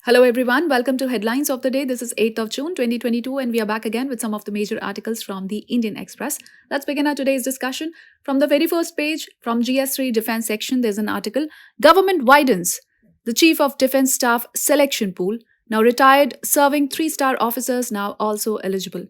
Hello everyone, welcome to Headlines of the Day. This is 8th of June 2022 and we are back again with some of the major articles from the Indian Express. Let's begin our today's discussion. From the very first page, from GS3 Defense section, there's an article, Government widens the Chief of Defense Staff selection pool. Now retired serving 3-star officers now also eligible.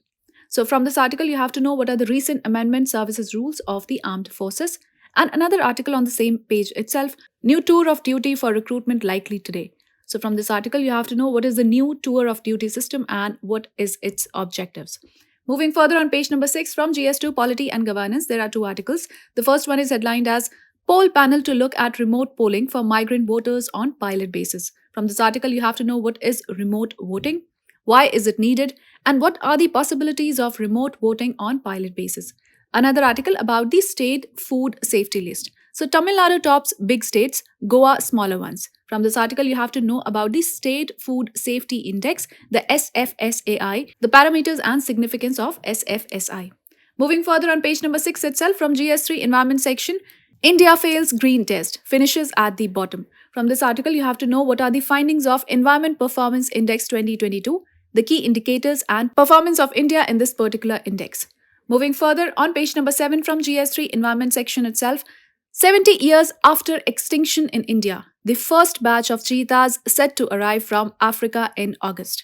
So from this article, you have to know what are the recent amendment services rules of the armed forces. And another article on the same page itself, new tour of duty for recruitment likely today. So from this article, you have to know what is the new tour of duty system and what is its objectives. Moving further on page number 6 from GS2 Polity and Governance, there are two articles. The first one is headlined as Poll Panel to Look at Remote Polling for Migrant Voters on Pilot Basis. From this article, you have to know what is remote voting, why is it needed, and what are the possibilities of remote voting on pilot basis. Another article about the state food safety list. So Tamil Nadu tops big states, Goa smaller ones. From this article, you have to know about the State Food Safety Index, the SFSAI, the parameters and significance of SFSI. Moving further on page number 6 itself from GS3 Environment section, India fails green test, finishes at the bottom. From this article, you have to know what are the findings of Environment Performance Index 2022, the key indicators and performance of India in this particular index. Moving further on page number 7 from GS3 Environment section itself, 70 years after extinction in India, the first batch of cheetahs set to arrive from Africa in August.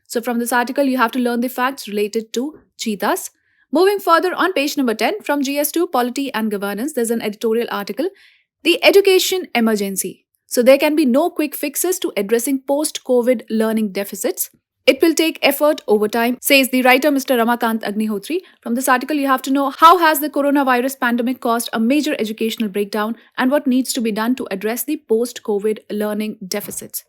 So from this article, you have to learn the facts related to cheetahs. Moving further on page number 10 from GS2 Polity and Governance, there's an editorial article, The Education Emergency. So there can be no quick fixes to addressing post-COVID learning deficits. It will take effort over time, says the writer Mr. Ramakant Agnihotri. From this article, you have to know how has the coronavirus pandemic caused a major educational breakdown and what needs to be done to address the post-COVID learning deficits.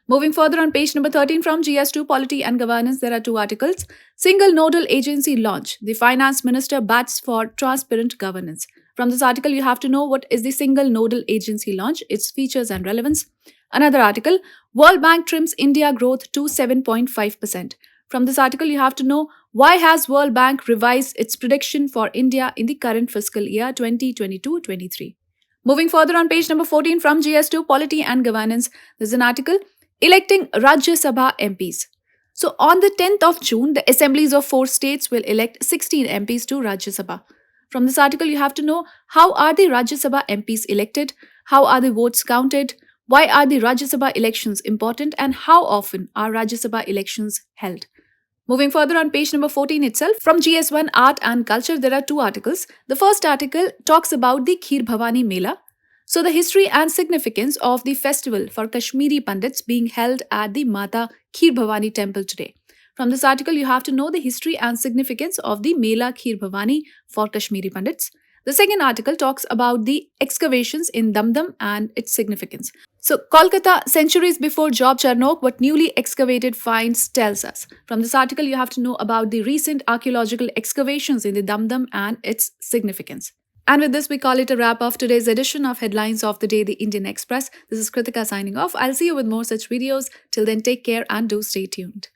Moving further on page number 13 from GS2 Polity and Governance, there are two articles. Single Nodal Agency launch. The Finance Minister bats for transparent governance. From this article, you have to know what is the Single Nodal Agency launch, its features and relevance. Another article, World Bank trims India growth to 7.5%. From this article, you have to know why has World Bank revised its prediction for India in the current fiscal year 2022-23. Moving further on page number 14 from GS2 Polity and Governance, there's an article, Electing Rajya Sabha MPs. So on the 10th of June, the assemblies of 4 states will elect 16 MPs to Rajya Sabha. From this article, you have to know how are the Rajya Sabha MPs elected, how are the votes counted, why are the Rajya Sabha elections important and how often are Rajya Sabha elections held? Moving further on page number 14 itself, from GS1 Art and Culture, there are two articles. The first article talks about the Kheer Bhavani Mela. So the history and significance of the festival for Kashmiri Pandits being held at the Mata Kheer Bhavani temple today. From this article, you have to know the history and significance of the Mela Kheer Bhavani for Kashmiri Pandits. The second article talks about the excavations in Damdam and its significance. So, Kolkata, centuries before Job Charnock, what newly excavated finds tells us. From this article, you have to know about the recent archaeological excavations in the Damdam and its significance. And with this, we call it a wrap of today's edition of Headlines of the Day, the Indian Express. This is Kritika signing off. I'll see you with more such videos. Till then, take care and do stay tuned.